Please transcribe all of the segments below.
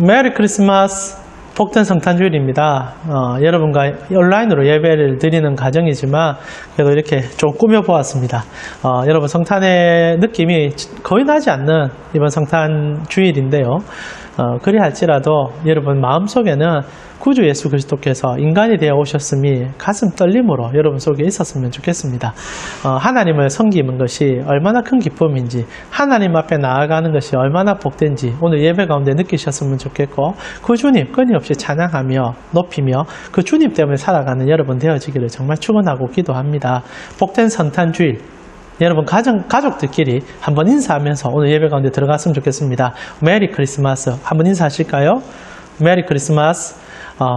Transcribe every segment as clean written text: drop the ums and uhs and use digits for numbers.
메리 크리스마스, 복된 성탄주일입니다. 여러분과 온라인으로 예배를 드리는 가정이지만 그래도 이렇게 좀 꾸며보았습니다. 여러분 성탄의 느낌이 거의 나지 않는 이번 성탄주일인데요. 그리할지라도 여러분 마음속에는 구주 예수 그리스도께서 인간이 되어 오셨음이 가슴 떨림으로 여러분 속에 있었으면 좋겠습니다. 하나님을 섬기는 것이 얼마나 큰 기쁨인지, 하나님 앞에 나아가는 것이 얼마나 복된지 오늘 예배 가운데 느끼셨으면 좋겠고, 그 주님 끊임없이 찬양하며 높이며 그 주님 때문에 살아가는 여러분 되어지기를 정말 축원하고 기도합니다. 복된 성탄주일, 여러분 가족들끼리 한번 인사하면서 오늘 예배 가운데 들어갔으면 좋겠습니다. 메리 크리스마스 한번 인사하실까요? 메리 크리스마스.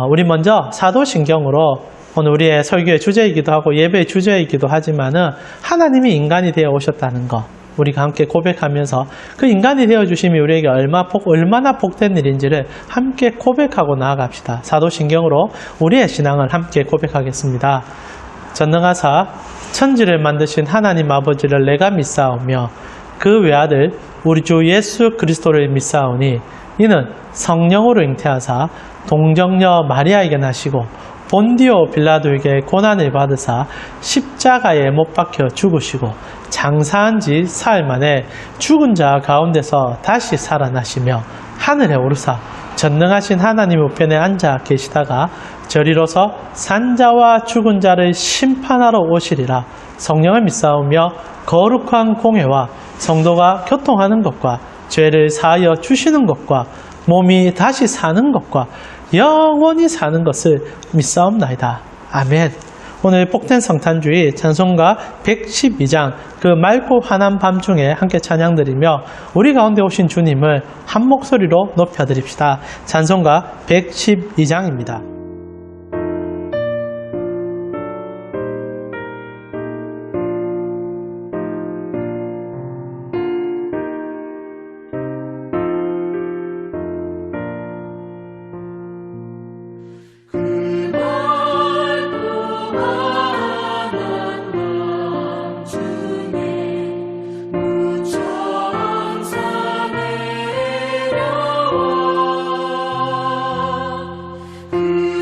우리 먼저 사도신경으로 오늘 우리의 설교의 주제이기도 하고 예배의 주제이기도 하지만은 하나님이 인간이 되어 오셨다는 거 우리가 함께 고백하면서 그 인간이 되어 주심이 우리에게 얼마나 복된 일인지를 함께 고백하고 나아갑시다. 사도신경으로 우리의 신앙을 함께 고백하겠습니다. 전능하사 천지를 만드신 하나님 아버지를 내가 믿사오며 그 외아들 우리 주 예수 그리스도를 믿사오니 이는 성령으로 잉태하사 동정녀 마리아에게 나시고 본디오 빌라도에게 고난을 받으사 십자가에 못 박혀 죽으시고 장사한 지 사흘 만에 죽은 자 가운데서 다시 살아나시며 하늘에 오르사 전능하신 하나님 우편에 앉아 계시다가 저리로서 산자와 죽은 자를 심판하러 오시리라. 성령을 믿사오며 거룩한 공회와 성도가 교통하는 것과 죄를 사하여 주시는 것과 몸이 다시 사는 것과 영원히 사는 것을 믿사옵나이다. 아멘. 오늘 복된 성탄주의 찬송가 112장 그 맑고 환한 밤중에 함께 찬양드리며 우리 가운데 오신 주님을 한 목소리로 높여드립시다. 찬송가 112장입니다. 그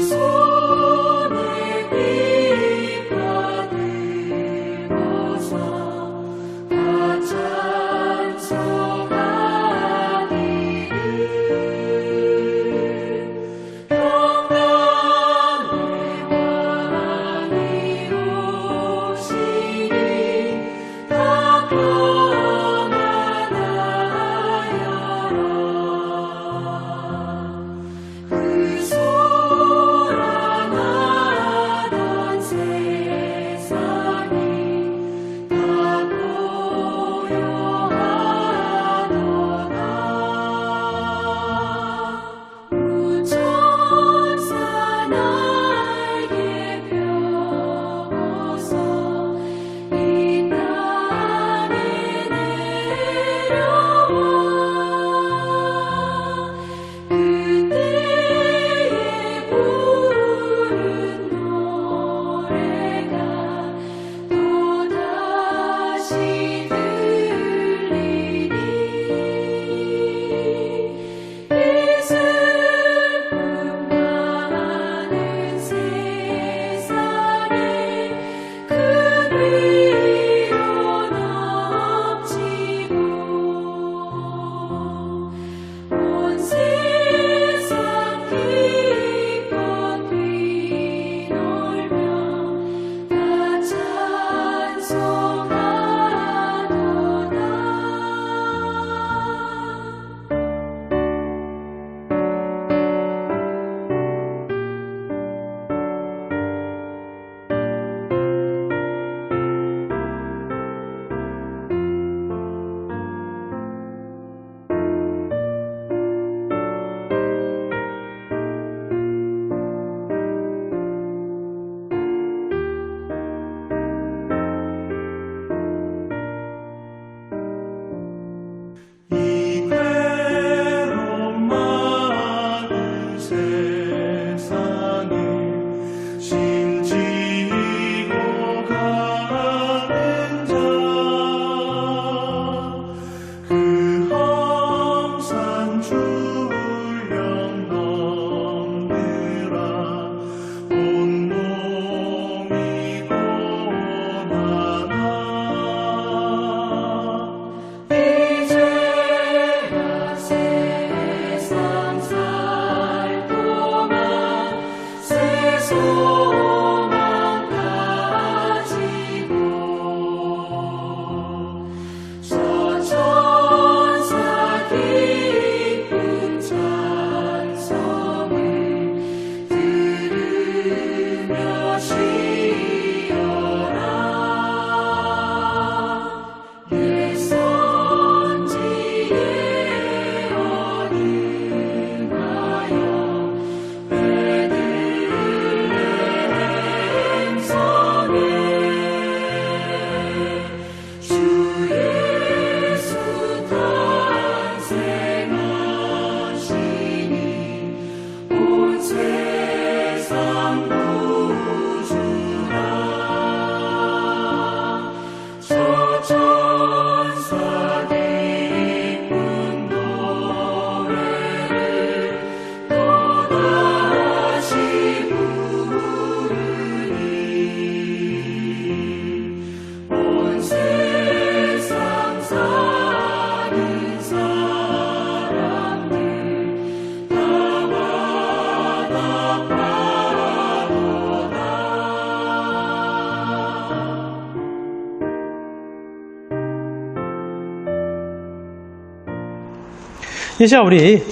이제 우리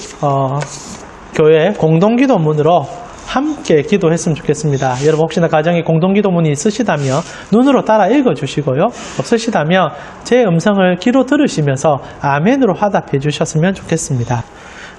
교회 공동기도문으로 함께 기도했으면 좋겠습니다. 여러분 혹시나 가정에 공동기도문이 있으시다면 눈으로 따라 읽어주시고요. 없으시다면 제 음성을 귀로 들으시면서 아멘으로 화답해 주셨으면 좋겠습니다.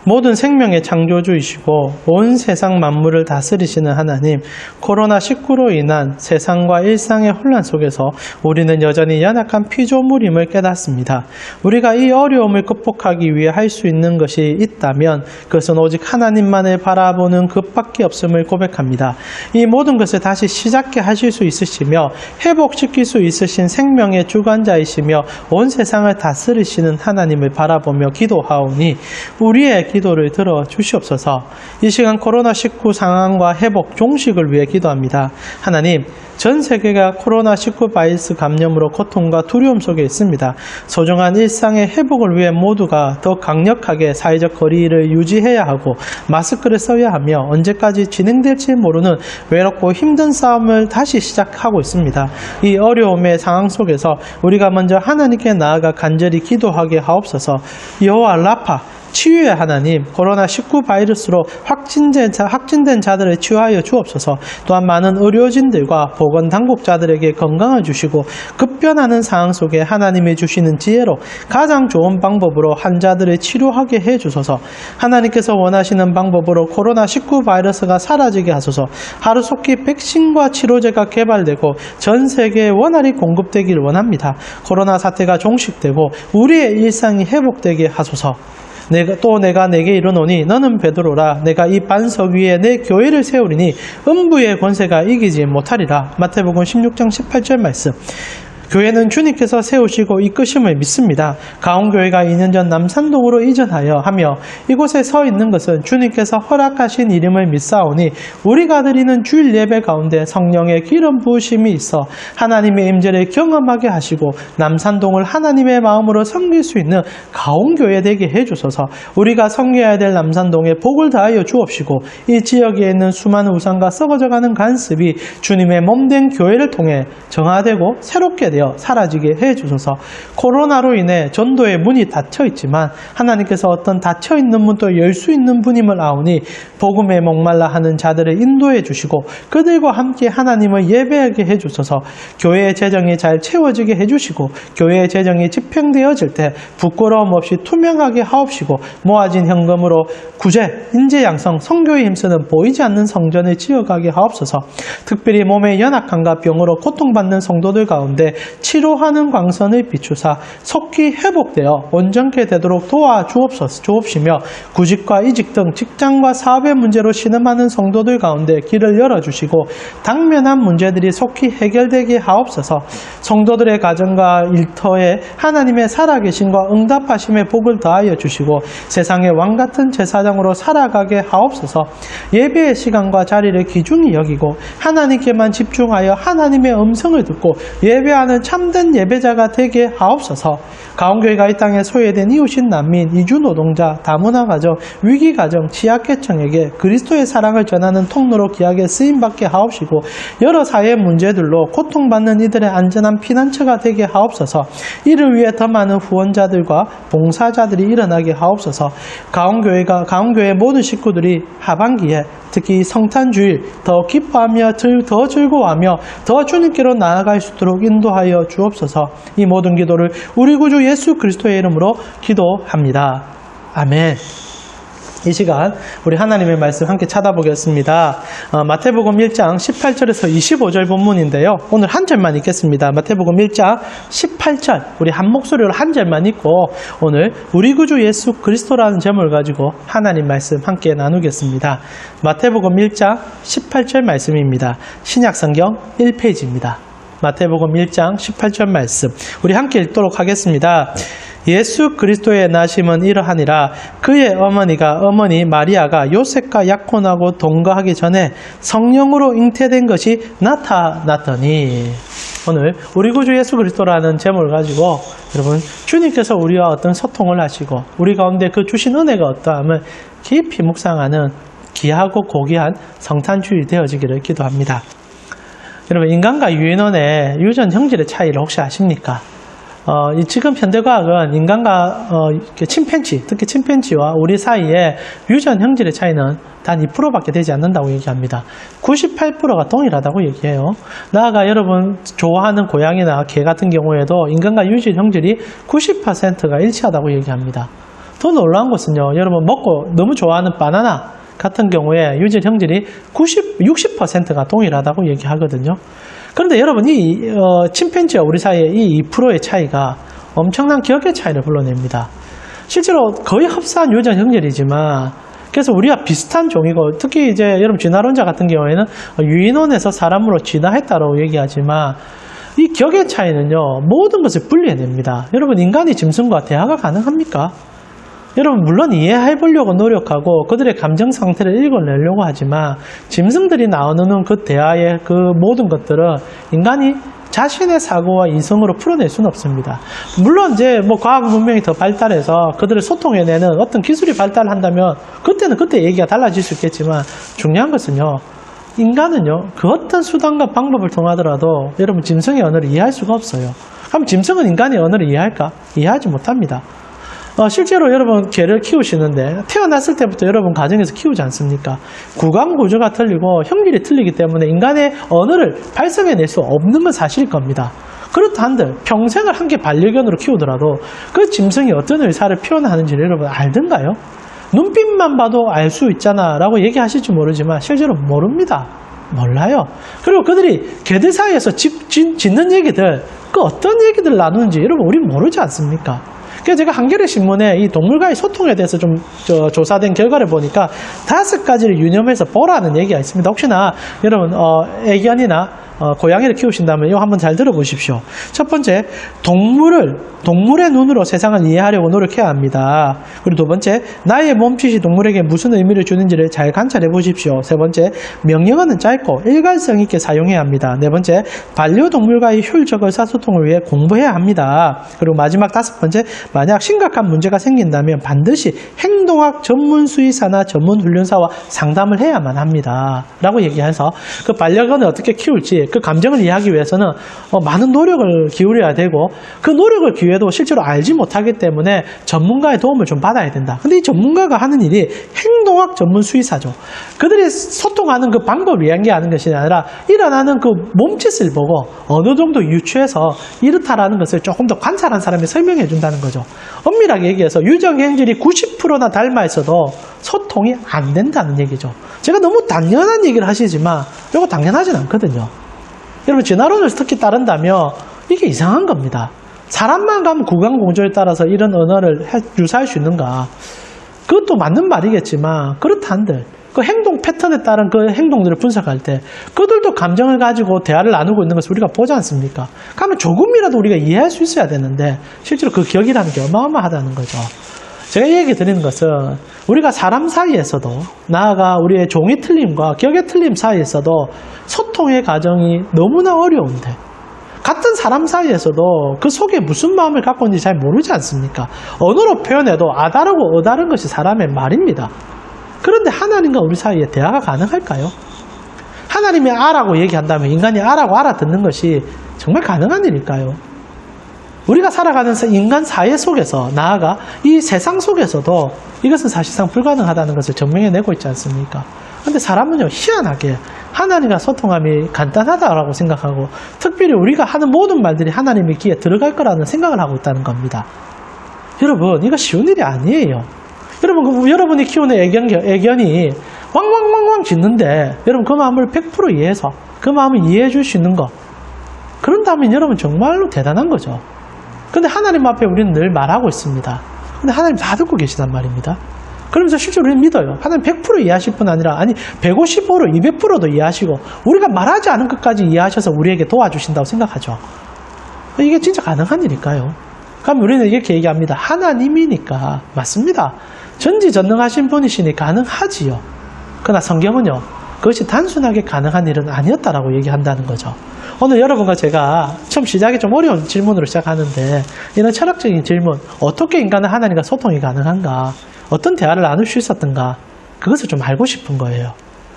모든 생명의 창조주이시고 온 세상 만물을 다스리시는 하나님, 코로나19로 인한 세상과 일상의 혼란 속에서 우리는 여전히 연약한 피조물임을 깨닫습니다. 우리가 이 어려움을 극복하기 위해 할 수 있는 것이 있다면 그것은 오직 하나님만을 바라보는 것밖에 없음을 고백합니다. 이 모든 것을 다시 시작해 하실 수 있으시며 회복시킬 수 있으신 생명의 주관자이시며 온 세상을 다스리시는 하나님을 바라보며 기도하오니 우리의 기도를 들어 주시옵소서. 이 시간 코로나19 상황과 회복, 종식을 위해 기도합니다. 하나님, 전 세계가 코로나19 바이러스 감염으로 고통과 두려움 속에 있습니다. 소중한 일상의 회복을 위해 모두가 더 강력하게 사회적 거리를 유지해야 하고 마스크를 써야 하며 언제까지 진행될지 모르는 외롭고 힘든 싸움을 다시 시작하고 있습니다. 이 어려움의 상황 속에서 우리가 먼저 하나님께 나아가 간절히 기도하게 하옵소서. 여호와 라파, 치유의 하나님, 코로나19 바이러스로 확진된 자들을 치유하여 주옵소서. 또한 많은 의료진들과 보건당국자들에게 건강을 주시고 급변하는 상황 속에 하나님이 주시는 지혜로 가장 좋은 방법으로 환자들을 치료하게 해주소서. 하나님께서 원하시는 방법으로 코로나19 바이러스가 사라지게 하소서. 하루속히 백신과 치료제가 개발되고 전 세계에 원활히 공급되기를 원합니다. 코로나 사태가 종식되고 우리의 일상이 회복되게 하소서. 내가 내게 이르노니 너는 베드로라. 내가 이 반석 위에 내 교회를 세우리니 음부의 권세가 이기지 못하리라. 마태복음 16장 18절 말씀. 교회는 주님께서 세우시고 이끄심을 믿습니다. 가온교회가 2년 전 남산동으로 이전하여 하며 이곳에 서 있는 것은 주님께서 허락하신 이름을 믿사오니 우리가 드리는 주일 예배 가운데 성령의 기름 부으심이 있어 하나님의 임재를 경험하게 하시고 남산동을 하나님의 마음으로 섬길 수 있는 가온교회 되게 해주소서. 우리가 섬겨야 될 남산동에 복을 다하여 주옵시고 이 지역에 있는 수많은 우상과 썩어져가는 간습이 주님의 몸된 교회를 통해 정화되고 새롭게 되어 사라지게 해주소서. 코로나로 인해 전도의 문이 닫혀있지만 하나님께서 어떤 닫혀있는 문도 열 수 있는 분임을 아오니 복음에 목말라 하는 자들을 인도해 주시고 그들과 함께 하나님을 예배하게 해주소서. 교회의 재정이 잘 채워지게 해주시고 교회의 재정이 집행되어질 때 부끄러움 없이 투명하게 하옵시고 모아진 현금으로 구제, 인재 양성, 선교에 힘쓰는 보이지 않는 성전을 지어가게 하옵소서. 특별히 몸의 연약함과 병으로 고통받는 성도들 가운데 치료하는 광선을 비추사 속히 회복되어 온전케 되도록 도와주옵시며 구직과 이직 등 직장과 사업의 문제로 신음하는 성도들 가운데 길을 열어주시고 당면한 문제들이 속히 해결되게 하옵소서. 성도들의 가정과 일터에 하나님의 살아계심과 응답하심의 복을 더하여 주시고 세상의 왕같은 제사장으로 살아가게 하옵소서. 예배의 시간과 자리를 귀중히 여기고 하나님께만 집중하여 하나님의 음성을 듣고 예배하는 참된 예배자가 되게 하옵소서. 가온교회가 이 땅에 소외된 이웃인 난민, 이주노동자, 다문화가정, 위기가정, 취약계층에게 그리스도의 사랑을 전하는 통로로 귀하게 쓰임받게 하옵시고 여러 사회 문제들로 고통받는 이들의 안전한 피난처가 되게 하옵소서. 이를 위해 더 많은 후원자들과 봉사자들이 일어나게 하옵소서. 가온교회 모든 식구들이 하반기에 특히 성탄주일 더 기뻐하며 더 즐거워하며 더 주님께로 나아갈 수 있도록 인도하여 주옵소서. 이 모든 기도를 우리 구주 예수 그리스도의 이름으로 기도합니다. 아멘. 이 시간 우리 하나님의 말씀 함께 찾아보겠습니다. 마태복음 1장 18절에서 25절 본문인데요. 오늘 한 절만 읽겠습니다. 마태복음 1장 18절 우리 한 목소리로 한 절만 읽고 오늘 우리 구주 예수 그리스도라는 제목을 가지고 하나님 말씀 함께 나누겠습니다. 마태복음 1장 18절 말씀입니다. 신약성경 1페이지입니다. 마태복음 1장 18절 말씀 우리 함께 읽도록 하겠습니다. 예수 그리스도의 나심은 이러하니라. 그의 어머니 마리아가 요셉과 약혼하고 동거하기 전에 성령으로 잉태된 것이 나타났더니. 오늘 우리 구주 예수 그리스도라는 제목을 가지고 여러분 주님께서 우리와 어떤 소통을 하시고 우리 가운데 그 주신 은혜가 어떠함을 깊이 묵상하는 귀하고 고귀한 성탄주일 되어지기를 기도합니다. 여러분 인간과 유인원의 유전 형질의 차이를 혹시 아십니까? 이 지금 현대과학은 인간과 침팬지, 특히 침팬지와 우리 사이에 유전 형질의 차이는 단 2%밖에 되지 않는다고 얘기합니다. 98%가 동일하다고 얘기해요. 나아가 여러분 좋아하는 고양이나 개 같은 경우에도 인간과 유전 형질이 90%가 일치하다고 얘기합니다. 더 놀라운 것은요, 여러분 먹고 너무 좋아하는 바나나 같은 경우에 유전 형질이 60%가 동일하다고 얘기하거든요. 그런데 여러분 이 침팬지와 우리 사이의 이 2%의 차이가 엄청난 격의 차이를 불러냅니다. 실제로 거의 흡사한 유전 형질이지만 그래서 우리가 비슷한 종이고 특히 이제 여러분 진화론자 같은 경우에는 유인원에서 사람으로 진화했다고 얘기하지만 이 격의 차이는요 모든 것을 분리해냅니다. 여러분 인간이 짐승과 대화가 가능합니까? 여러분 물론 이해해보려고 노력하고 그들의 감정 상태를 읽어내려고 하지만 짐승들이 나오는 그 대화의 그 모든 것들은 인간이 자신의 사고와 이성으로 풀어낼 수는 없습니다. 물론 이제 뭐 과학 문명이 더 발달해서 그들을 소통해내는 어떤 기술이 발달한다면 그때는 그때 얘기가 달라질 수 있겠지만 중요한 것은요 인간은요 그 어떤 수단과 방법을 통하더라도 여러분 짐승의 언어를 이해할 수가 없어요. 그럼 짐승은 인간의 언어를 이해할까? 이해하지 못합니다. 실제로 여러분 개를 키우시는데 태어났을 때부터 여러분 가정에서 키우지 않습니까? 구강 구조가 틀리고 형질이 틀리기 때문에 인간의 언어를 발성해낼 수 없는 건 사실일 겁니다. 그렇다 한들 평생을 함께 반려견으로 키우더라도 그 짐승이 어떤 의사를 표현하는지를 여러분 알던가요? 눈빛만 봐도 알 수 있잖아 라고 얘기하실지 모르지만 실제로 모릅니다. 몰라요. 그리고 그들이 개들 사이에서 짓는 얘기들 그 어떤 얘기들 나누는지 여러분 우린 모르지 않습니까? 그래서 제가 한겨레 신문에 이 동물과의 소통에 대해서 좀 조사된 결과를 보니까 5가지를 유념해서 보라는 얘기가 있습니다. 혹시나 여러분 애견이나 고양이를 키우신다면 이거 한번 잘 들어보십시오. 첫 번째, 동물의 눈으로 세상을 이해하려고 노력해야 합니다. 그리고 두 번째, 나의 몸짓이 동물에게 무슨 의미를 주는지를 잘 관찰해 보십시오. 세 번째, 명령어는 짧고 일관성 있게 사용해야 합니다. 네 번째, 반려동물과의 효율적 의사소통을 위해 공부해야 합니다. 그리고 마지막 5번째, 만약 심각한 문제가 생긴다면 반드시 행동학 전문 수의사나 전문 훈련사와 상담을 해야만 합니다. 라고 얘기해서 그 반려견을 어떻게 키울지 그 감정을 이해하기 위해서는 많은 노력을 기울여야 되고 그 노력을 기울여도 실제로 알지 못하기 때문에 전문가의 도움을 좀 받아야 된다. 근데 이 전문가가 하는 일이 행동학 전문 수의사죠. 그들이 소통하는 그 방법을 이야기하는 것이 아니라 일어나는 그 몸짓을 보고 어느 정도 유추해서 이렇다라는 것을 조금 더 관찰한 사람이 설명해 준다는 거죠. 엄밀하게 얘기해서 유전 행질이 90%나 닮아 있어도 소통이 안 된다는 얘기죠. 제가 너무 당연한 얘기를 하시지만 이거 당연하진 않거든요. 여러분 진화론을 특히 따른다면 이게 이상한 겁니다. 사람만 가면 구강 공조에 따라서 이런 언어를 유사할 수 있는가? 그것도 맞는 말이겠지만 그렇다 한들 그 행동 패턴에 따른 그 행동들을 분석할 때 그들도 감정을 가지고 대화를 나누고 있는 것을 우리가 보지 않습니까? 그러면 조금이라도 우리가 이해할 수 있어야 되는데 실제로 그 격이라는 게 어마어마하다는 거죠. 제가 얘기 드리는 것은 우리가 사람 사이에서도 나아가 우리의 종이 틀림과 격의 틀림 사이에서도 소통의 과정이 너무나 어려운데 같은 사람 사이에서도 그 속에 무슨 마음을 갖고 있는지 잘 모르지 않습니까? 언어로 표현해도 아다르고 어다른 것이 사람의 말입니다. 그런데 하나님과 우리 사이에 대화가 가능할까요? 하나님이 아라고 얘기한다면 인간이 아라고 알아듣는 것이 정말 가능한 일일까요? 우리가 살아가는 인간 사회 속에서 나아가 이 세상 속에서도 이것은 사실상 불가능하다는 것을 증명해내고 있지 않습니까? 그런데 사람은요 희한하게 하나님과 소통함이 간단하다고 생각하고 특별히 우리가 하는 모든 말들이 하나님의 귀에 들어갈 거라는 생각을 하고 있다는 겁니다. 여러분 이거 쉬운 일이 아니에요. 여러분 여러분이 키우는 애견이 왕왕왕왕 짖는데 여러분 그 마음을 100% 이해해서 그 마음을 이해해 줄 수 있는 거 그런다면 여러분 정말로 대단한 거죠. 근데 하나님 앞에 우리는 늘 말하고 있습니다. 근데 하나님 다 듣고 계시단 말입니다. 그러면서 실제로 우리는 믿어요. 하나님 100% 이해하실 뿐 아니라 150%, 200%도 이해하시고 우리가 말하지 않은 것까지 이해하셔서 우리에게 도와주신다고 생각하죠. 이게 진짜 가능한 일일까요? 그럼 우리는 이렇게 얘기합니다. 하나님이니까 맞습니다. 전지전능하신 분이시니 가능하지요. 그러나 성경은요. 그것이 단순하게 가능한 일은 아니었다라고 얘기한다는 거죠. 오늘 여러분과 제가 처음 시작이 좀 어려운 질문으로 시작하는데 이런 철학적인 질문, 어떻게 인간은 하나님과 소통이 가능한가, 어떤 대화를 나눌 수 있었던가, 그것을 좀 알고 싶은 거예요.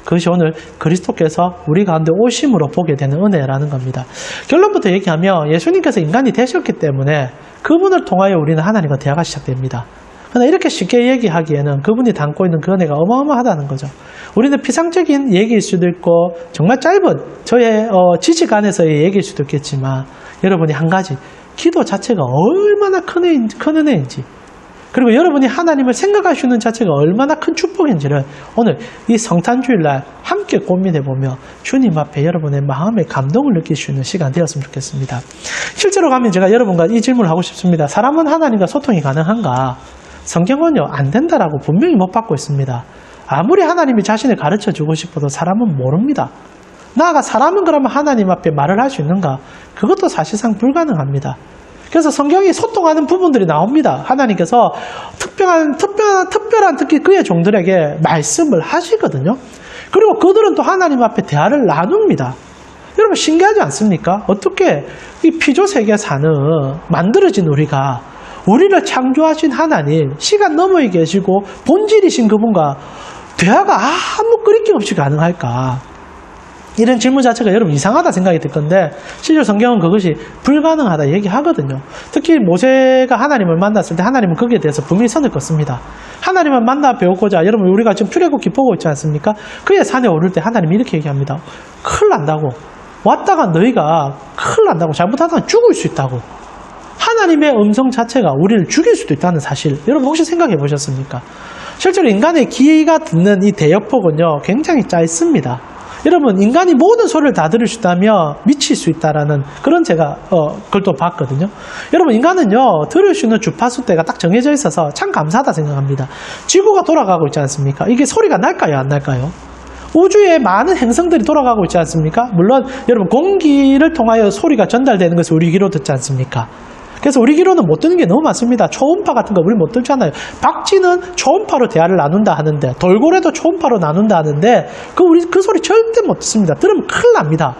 그것이 오늘 그리스도께서 우리 가운데 오심으로 보게 되는 은혜라는 겁니다. 결론부터 얘기하면 예수님께서 인간이 되셨기 때문에 그분을 통하여 우리는 하나님과 대화가 시작됩니다. 그러나 이렇게 쉽게 얘기하기에는 그분이 담고 있는 그 은혜가 어마어마하다는 거죠. 우리는 피상적인 얘기일 수도 있고 정말 짧은 저의 지식 안에서의 얘기일 수도 있겠지만 여러분이 한 가지 기도 자체가 얼마나 큰 은혜인지 그리고 여러분이 하나님을 생각하시는 자체가 얼마나 큰 축복인지를 오늘 이 성탄주일날 함께 고민해보며 주님 앞에 여러분의 마음의 감동을 느낄 수 있는 시간 되었으면 좋겠습니다. 실제로 가면 제가 여러분과 이 질문을 하고 싶습니다. 사람은 하나님과 소통이 가능한가? 성경은요, 안 된다라고 분명히 못 받고 있습니다. 아무리 하나님이 자신을 가르쳐주고 싶어도 사람은 모릅니다. 나아가 사람은 그러면 하나님 앞에 말을 할 수 있는가? 그것도 사실상 불가능합니다. 그래서 성경이 소통하는 부분들이 나옵니다. 하나님께서 특별한 특히 그의 종들에게 말씀을 하시거든요. 그리고 그들은 또 하나님 앞에 대화를 나눕니다. 여러분 신기하지 않습니까? 어떻게 이 피조세계에 사는 만들어진 우리를 창조하신 하나님, 시간 너머에 계시고 본질이신 그분과 대화가 아무 끄리낌 없이 가능할까? 이런 질문 자체가 여러분 이상하다 생각이 들 건데 실제로 성경은 그것이 불가능하다 얘기하거든요. 특히 모세가 하나님을 만났을 때 하나님은 거기에 대해서 분명히 선을 긋습니다. 하나님을 만나 배우고자 여러분 우리가 지금 출애굽기 보고 있지 않습니까? 그의 산에 오를 때 하나님이 이렇게 얘기합니다. 큰일 난다고. 왔다가 너희가 큰일 난다고. 잘못하다가 죽을 수 있다고. 하나님의 음성 자체가 우리를 죽일 수도 있다는 사실 여러분 혹시 생각해 보셨습니까? 실제로 인간의 귀가 듣는 이 대역폭은요 굉장히 짧습니다. 여러분 인간이 모든 소리를 다 들을 수 있다면 미칠 수 있다라는 그런 제가 그걸 또 봤거든요. 여러분 인간은요 들을 수 있는 주파수 대가 딱 정해져 있어서 참 감사하다 생각합니다. 지구가 돌아가고 있지 않습니까? 이게 소리가 날까요 안 날까요? 우주에 많은 행성들이 돌아가고 있지 않습니까? 물론 여러분 공기를 통하여 소리가 전달되는 것을 우리 귀로 듣지 않습니까? 그래서 우리 귀로는 못 듣는 게 너무 많습니다. 초음파 같은 거 우리 못 듣잖아요. 박쥐는 초음파로 대화를 나눈다 하는데 돌고래도 초음파로 나눈다 하는데 그 소리 절대 못 듣습니다. 들으면 큰일 납니다.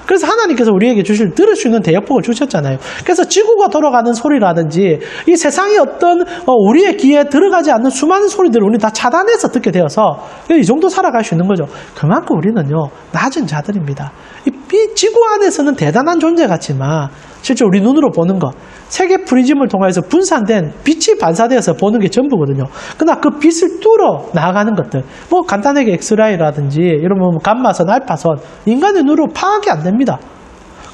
그래서 하나님께서 우리에게 들을 수 있는 대역폭을 주셨잖아요. 그래서 지구가 돌아가는 소리라든지 이 세상에 어떤 우리의 귀에 들어가지 않는 수많은 소리들을 우리 다 차단해서 듣게 되어서 이 정도 살아갈 수 있는 거죠. 그만큼 우리는요 낮은 자들입니다. 이 지구 안에서는 대단한 존재 같지만 실제 우리 눈으로 보는 것 세계 프리즘을 통해서 분산된 빛이 반사되어서 보는 게 전부거든요. 그러나 그 빛을 뚫어 나아가는 것들 뭐 간단하게 엑스라이라든지 이런 뭐 감마선, 알파선 인간의 눈으로 파악이 안 됩니다.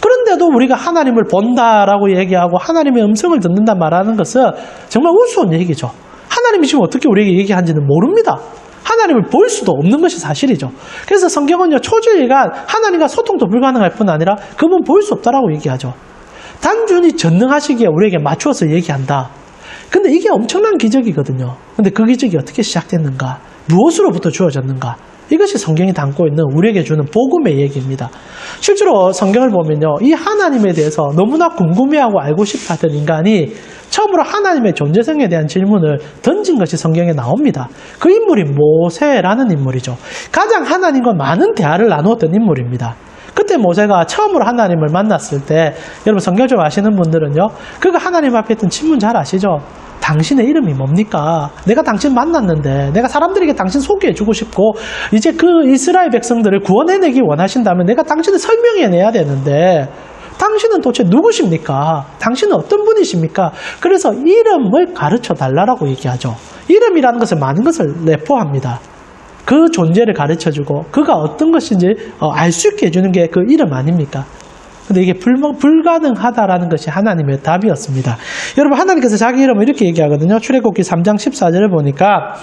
그런데도 우리가 하나님을 본다라고 얘기하고 하나님의 음성을 듣는다 말하는 것은 정말 우스운 얘기죠. 하나님이 지금 어떻게 우리에게 얘기하는지는 모릅니다. 하나님을 볼 수도 없는 것이 사실이죠. 그래서 성경은요 초주일간 하나님과 소통도 불가능할 뿐 아니라 그분 볼 수 없다라고 얘기하죠. 단순히 전능하시기에 우리에게 맞추어서 얘기한다. 근데 이게 엄청난 기적이거든요. 근데 그 기적이 어떻게 시작됐는가? 무엇으로부터 주어졌는가? 이것이 성경이 담고 있는 우리에게 주는 복음의 얘기입니다. 실제로 성경을 보면요. 이 하나님에 대해서 너무나 궁금해하고 알고 싶어하던 인간이 처음으로 하나님의 존재성에 대한 질문을 던진 것이 성경에 나옵니다. 그 인물이 모세라는 인물이죠. 가장 하나님과 많은 대화를 나누었던 인물입니다. 그때 모세가 처음으로 하나님을 만났을 때 여러분 성경 좀 아시는 분들은요. 그가 하나님 앞에 했던 질문 잘 아시죠? 당신의 이름이 뭡니까? 내가 당신 만났는데 내가 사람들에게 당신 소개해주고 싶고 이제 그 이스라엘 백성들을 구원해내기 원하신다면 내가 당신을 설명해내야 되는데 당신은 도대체 누구십니까? 당신은 어떤 분이십니까? 그래서 이름을 가르쳐달라고 얘기하죠. 이름이라는 것은 많은 것을 내포합니다. 그 존재를 가르쳐주고 그가 어떤 것인지 알 수 있게 해주는 게 그 이름 아닙니까? 근데 이게 불가능하다라는 것이 하나님의 답이었습니다. 여러분 하나님께서 자기 이름을 이렇게 얘기하거든요. 출애굽기 3장 14절을 보니까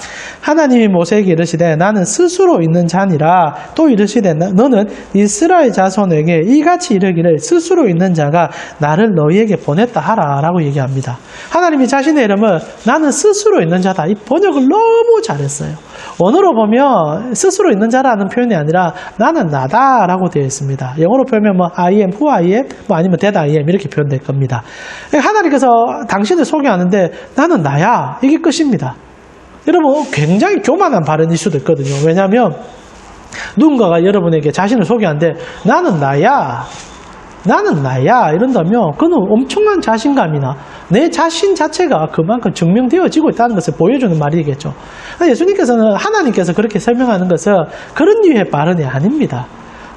하나님이 모세에게 이르시되 나는 스스로 있는 자니라 또 이르시되 너는 이스라엘 자손에게 이같이 이르기를 스스로 있는 자가 나를 너희에게 보냈다 하라 라고 얘기합니다. 하나님이 자신의 이름을 나는 스스로 있는 자다. 이 번역을 너무 잘했어요. 원어로 보면 스스로 있는 자라는 표현이 아니라 나는 나다라고 되어 있습니다. 영어로 표현하면 뭐 I am, who I am, 뭐 아니면 that I am 이렇게 표현될 겁니다. 하나님께서 당신을 소개하는데 나는 나야 이게 끝입니다. 여러분 굉장히 교만한 발언일 수도 있거든요. 왜냐하면 누군가가 여러분에게 자신을 소개하는데 나는 나야 나는 나야 이런다면 그는 엄청난 자신감이나 내 자신 자체가 그만큼 증명되어지고 있다는 것을 보여주는 말이겠죠. 예수님께서는 하나님께서 그렇게 설명하는 것은 그런 류의 발언이 아닙니다.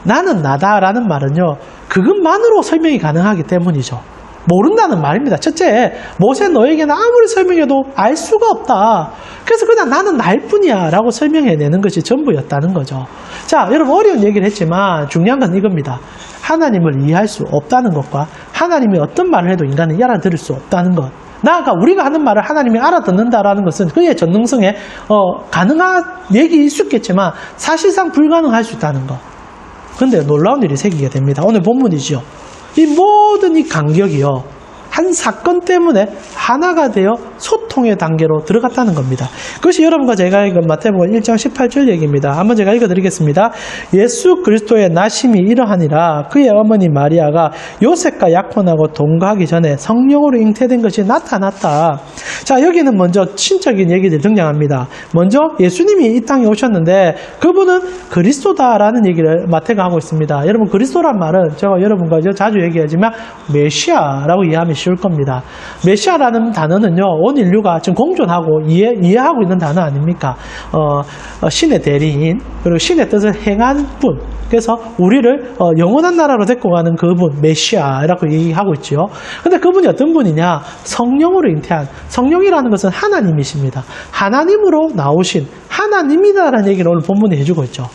나는 나다라는 말은요, 그것만으로 설명이 가능하기 때문이죠. 모른다는 말입니다. 첫째, 모세 너에게는 아무리 설명해도 알 수가 없다. 그래서 그냥 나는 날 뿐이야 라고 설명해내는 것이 전부였다는 거죠. 자, 여러분 어려운 얘기를 했지만 중요한 건 이겁니다. 하나님을 이해할 수 없다는 것과 하나님이 어떤 말을 해도 인간은 알아들을 수 없다는 것. 나아가 우리가 하는 말을 하나님이 알아듣는다라는 것은 그의 전능성에 가능한 얘기일 수 있겠지만 사실상 불가능할 수 있다는 것. 그런데 놀라운 일이 생기게 됩니다. 오늘 본문이죠. 이 모든 이 간격이요, 한 사건 때문에 하나가 되어 소통의 단계로 들어갔다는 겁니다. 그것이 여러분과 제가 읽은 마태복음 1장 18절 얘기입니다. 한번 제가 읽어드리겠습니다. 예수 그리스도의 나심이 이러하니라. 그의 어머니 마리아가 요셉과 약혼하고 동거하기 전에 성령으로 잉태된 것이 나타났다. 자, 여기는 먼저 신적인 얘기들이 등장합니다. 먼저 예수님이 이 땅에 오셨는데 그분은 그리스도다라는 얘기를 마태가 하고 있습니다. 여러분, 그리스도란 말은 제가 여러분과 자주 얘기하지만 메시아라고 이해하면 쉬울 겁니다. 메시아라는 단어는요, 온 인류가 지금 공존하고 이해하고 있는 단어 아닙니까? 신의 대리인, 그리고 신의 뜻을 행한 분. 그래서 우리를 영원한 나라로 데리고 가는 그분, 메시아라고 얘기하고 있죠. 근데 그분이 어떤 분이냐? 성령으로 잉태한, 성령이라는 것은 하나님이십니다. 하나님으로 나오신 하나님이다라는 얘기를 오늘 본문에 해주고 있죠.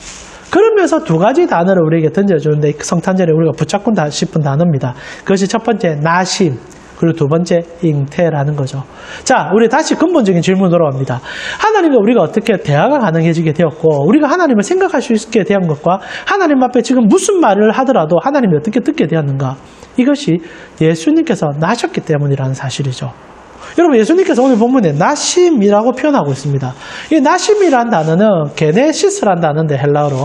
그러면서 두 가지 단어를 우리에게 던져주는데 성탄절에 우리가 붙잡고 싶은 단어입니다. 그것이 첫 번째 나심, 그리고 두 번째 잉태라는 거죠. 자, 우리 다시 근본적인 질문으로 돌아갑니다. 하나님과 우리가 어떻게 대화가 가능해지게 되었고, 우리가 하나님을 생각할 수 있게 된 것과 하나님 앞에 지금 무슨 말을 하더라도 하나님이 어떻게 듣게 되었는가? 이것이 예수님께서 나셨기 때문이라는 사실이죠. 여러분, 예수님께서 오늘 본문에 나심이라고 표현하고 있습니다. 이 나심이라는 단어는 게네시스라는 단어인데, 헬라어로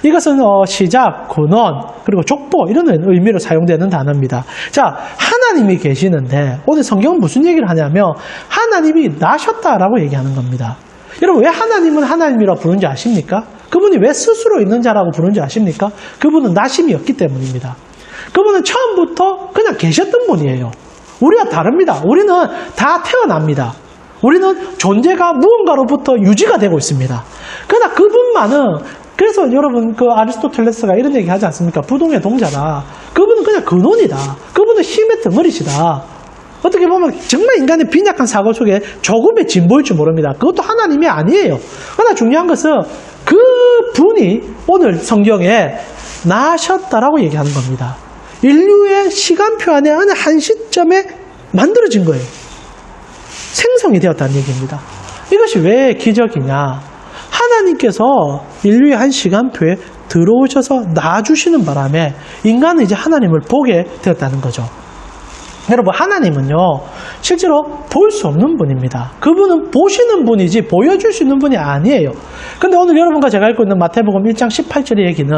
이것은 시작, 근원, 그리고 족보 이런 의미로 사용되는 단어입니다. 자, 하나님이 계시는데 오늘 성경은 무슨 얘기를 하냐면 하나님이 나셨다라고 얘기하는 겁니다. 여러분, 왜 하나님은 하나님이라고 부르는지 아십니까? 그분이 왜 스스로 있는 자라고 부르는지 아십니까? 그분은 나심이었기 때문입니다. 그분은 처음부터 그냥 계셨던 분이에요. 우리와 다릅니다. 우리는 다 태어납니다. 우리는 존재가 무언가로부터 유지가 되고 있습니다. 그러나 그분만은, 그래서 여러분 그 아리스토텔레스가 이런 얘기 하지 않습니까? 부동의 동자다. 그분은 그냥 근원이다. 그분은 힘의 덩어리시다. 어떻게 보면 정말 인간의 빈약한 사고 속에 조금의 진보일 줄 모릅니다. 그것도 하나님이 아니에요. 그러나 중요한 것은 그 분이 오늘 성경에 나셨다라고 얘기하는 겁니다. 인류의 시간표 안에 어느 한 시점에 만들어진 거예요. 생성이 되었다는 얘기입니다. 이것이 왜 기적이냐? 하나님께서 인류의 한 시간표에 들어오셔서 놔주시는 바람에 인간은 이제 하나님을 보게 되었다는 거죠. 여러분, 하나님은요, 실제로 볼 수 없는 분입니다. 그분은 보시는 분이지 보여줄 수 있는 분이 아니에요. 근데 오늘 여러분과 제가 읽고 있는 마태복음 1장 18절의 얘기는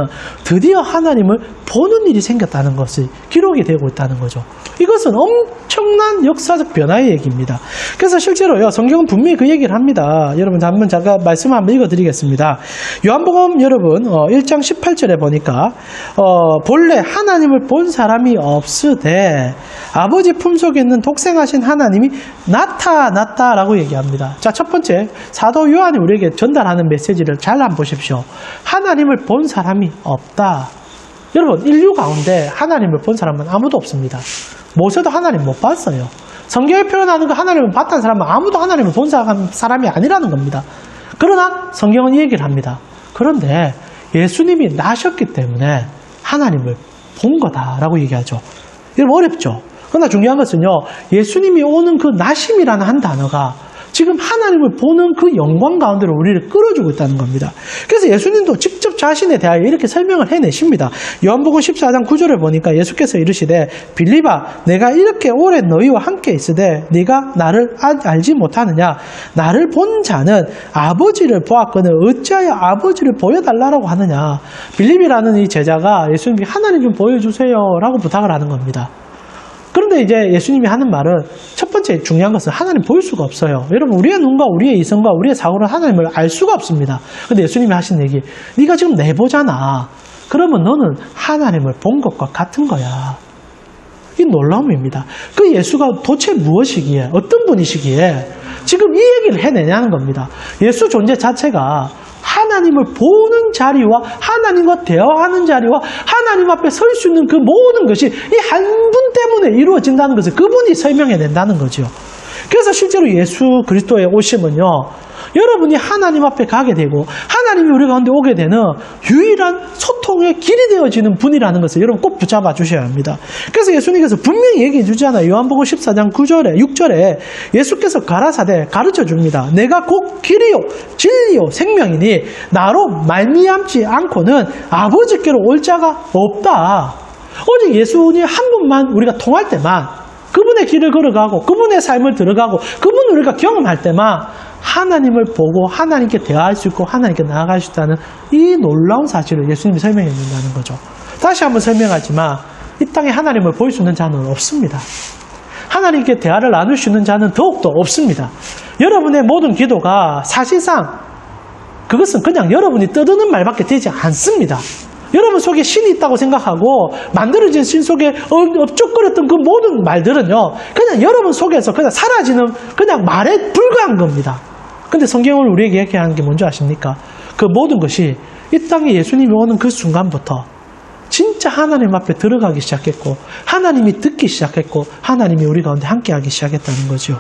드디어 하나님을 보는 일이 생겼다는 것이 기록이 되고 있다는 거죠. 이것은 엄청난 역사적 변화의 얘기입니다. 그래서 실제로요, 성경은 분명히 그 얘기를 합니다. 여러분, 한번 제가 말씀 한번 읽어드리겠습니다. 요한복음 여러분 1장 18절에 보니까 본래 하나님을 본 사람이 없으되 아버지 품속에 있는 독생하신 하나님이 나타났다라고 얘기합니다. 자, 첫 번째, 사도 요한이 우리에게 전달하는 메시지를 잘 한번 보십시오. 하나님을 본 사람이 없다. 여러분, 인류 가운데 하나님을 본 사람은 아무도 없습니다. 모세도 하나님 못 봤어요. 성경에 표현하는 거 하나님을 봤다는 사람은 아무도 하나님을 본 사람이 아니라는 겁니다. 그러나 성경은 이 얘기를 합니다. 그런데 예수님이 나셨기 때문에 하나님을 본 거다라고 얘기하죠. 여러분, 어렵죠? 그러나 중요한 것은요, 예수님이 오는 그 나심이라는 한 단어가 지금 하나님을 보는 그 영광 가운데로 우리를 끌어주고 있다는 겁니다. 그래서 예수님도 직접 자신에 대하여 이렇게 설명을 해내십니다. 요한복음 14장 9절을 보니까 예수께서 이르시되 빌립아, 내가 이렇게 오래 너희와 함께 있으되 네가 나를 알지 못하느냐? 나를 본 자는 아버지를 보았거늘 어찌하여 아버지를 보여달라고 하느냐? 빌립이라는 이 제자가 예수님이 하나님 좀 보여주세요 라고 부탁을 하는 겁니다. 그런데 이제 예수님이 하는 말은 첫 번째 중요한 것은 하나님 보일 수가 없어요. 여러분, 우리의 눈과 우리의 이성과 우리의 사고로 하나님을 알 수가 없습니다. 근데 예수님이 하신 얘기, 네가 지금 내보잖아. 그러면 너는 하나님을 본 것과 같은 거야. 이 놀라움입니다. 그 예수가 도대체 무엇이기에, 어떤 분이시기에 지금 이 얘기를 해내냐는 겁니다. 예수 존재 자체가 하나님을 보는 자리와 하나님과 대화하는 자리와 하나님 앞에 설 수 있는 그 모든 것이 이 한 분 때문에 이루어진다는 것을 그분이 설명해낸다는 거죠. 그래서 실제로 예수 그리스도의 오심은요, 여러분이 하나님 앞에 가게 되고 하나님이 우리 가운데 오게 되는 유일한 소통의 길이 되어지는 분이라는 것을 여러분 꼭 붙잡아 주셔야 합니다. 그래서 예수님께서 분명히 얘기해 주잖아요. 요한복음 14장 9절에 6절에 예수께서 가라사대 가르쳐 줍니다. 내가 곧 길이요 진리요 생명이니 나로 말미암지 않고는 아버지께로 올 자가 없다. 오직 예수님 한 분만 우리가 통할 때만, 그분의 길을 걸어가고 그분의 삶을 들어가고 그분을 우리가 경험할 때만 하나님을 보고 하나님께 대화할 수 있고 하나님께 나아갈 수 있다는 이 놀라운 사실을 예수님이 설명해 준다는 거죠. 다시 한번 설명하지만 이 땅에 하나님을 볼 수 있는 자는 없습니다. 하나님께 대화를 나눌 수 있는 자는 더욱더 없습니다. 여러분의 모든 기도가 사실상 그것은 그냥 여러분이 떠드는 말밖에 되지 않습니다. 여러분 속에 신이 있다고 생각하고 만들어진 신 속에 업적거렸던 그 모든 말들은요, 그냥 여러분 속에서 그냥 사라지는 그냥 말에 불과한 겁니다. 근데 성경을 우리에게 얘기하는 게 뭔지 아십니까? 그 모든 것이 이 땅에 예수님이 오는 그 순간부터 진짜 하나님 앞에 들어가기 시작했고 하나님이 듣기 시작했고 하나님이 우리 가운데 함께하기 시작했다는 거죠.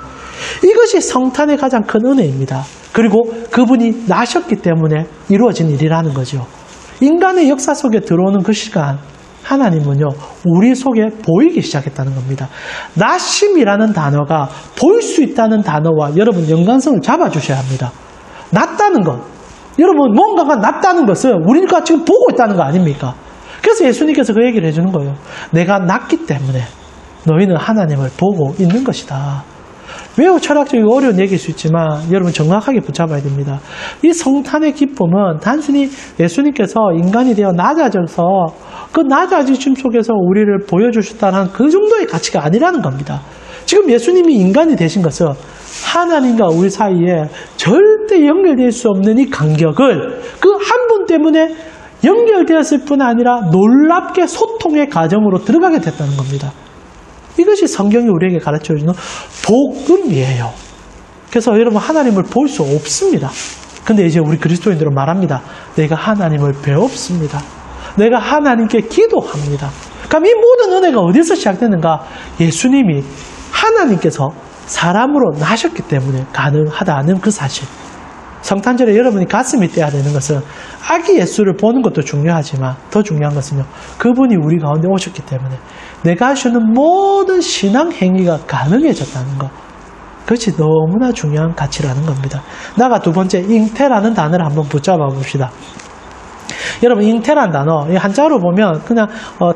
이것이 성탄의 가장 큰 은혜입니다. 그리고 그분이 나셨기 때문에 이루어진 일이라는 거죠. 인간의 역사 속에 들어오는 그 시간, 하나님은요, 우리 속에 보이기 시작했다는 겁니다. 나심이라는 단어가 볼 수 있다는 단어와 여러분 연관성을 잡아주셔야 합니다. 낫다는 것, 여러분 뭔가가 낫다는 것은 우리가 지금 보고 있다는 거 아닙니까? 그래서 예수님께서 그 얘기를 해주는 거예요. 내가 낫기 때문에 너희는 하나님을 보고 있는 것이다. 매우 철학적이고 어려운 얘기일 수 있지만 여러분 정확하게 붙잡아야 됩니다. 이 성탄의 기쁨은 단순히 예수님께서 인간이 되어 낮아져서 그 낮아지심 속에서 우리를 보여주셨다는 그 정도의 가치가 아니라는 겁니다. 지금 예수님이 인간이 되신 것은 하나님과 우리 사이에 절대 연결될 수 없는 이 간격을 그 한 분 때문에 연결되었을 뿐 아니라 놀랍게 소통의 과정으로 들어가게 됐다는 겁니다. 이것이 성경이 우리에게 가르쳐주는 복음이에요. 그래서 여러분 하나님을 볼 수 없습니다. 근데 이제 우리 그리스도인들은 말합니다. 내가 하나님을 배웁습니다. 내가 하나님께 기도합니다. 그럼 이 모든 은혜가 어디서 시작되는가? 예수님이 하나님께서 사람으로 나셨기 때문에 가능하다는 그 사실. 성탄절에 여러분이 가슴이 뛰어야 되는 것은 아기 예수를 보는 것도 중요하지만 더 중요한 것은요, 그분이 우리 가운데 오셨기 때문에 내가 할 수 있는 모든 신앙 행위가 가능해졌다는 것. 그것이 너무나 중요한 가치라는 겁니다. 나가 두 번째, 잉태라는 단어를 한번 붙잡아 봅시다. 여러분, 잉태라는 단어, 이 한자로 보면 그냥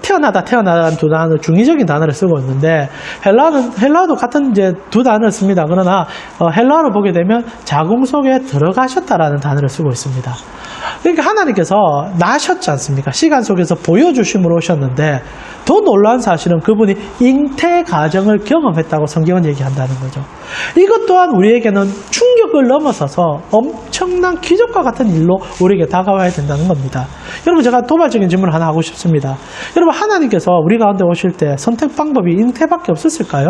태어나다는 두 단어, 중의적인 단어를 쓰고 있는데 헬라어도 같은 이제 두 단어를 씁니다. 그러나 헬라어로 보게 되면 자궁 속에 들어가셨다라는 단어를 쓰고 있습니다. 그러니까 하나님께서 나셨지 않습니까? 시간 속에서 보여주심으로 오셨는데 더 놀라운 사실은 그분이 잉태 과정을 경험했다고 성경은 얘기한다는 거죠. 이것 또한 우리에게는 충격을 넘어서서 엄청난 기적과 같은 일로 우리에게 다가와야 된다는 겁니다. 여러분, 제가 도발적인 질문을 하나 하고 싶습니다. 여러분, 하나님께서 우리 가운데 오실 때 선택 방법이 잉태밖에 없었을까요?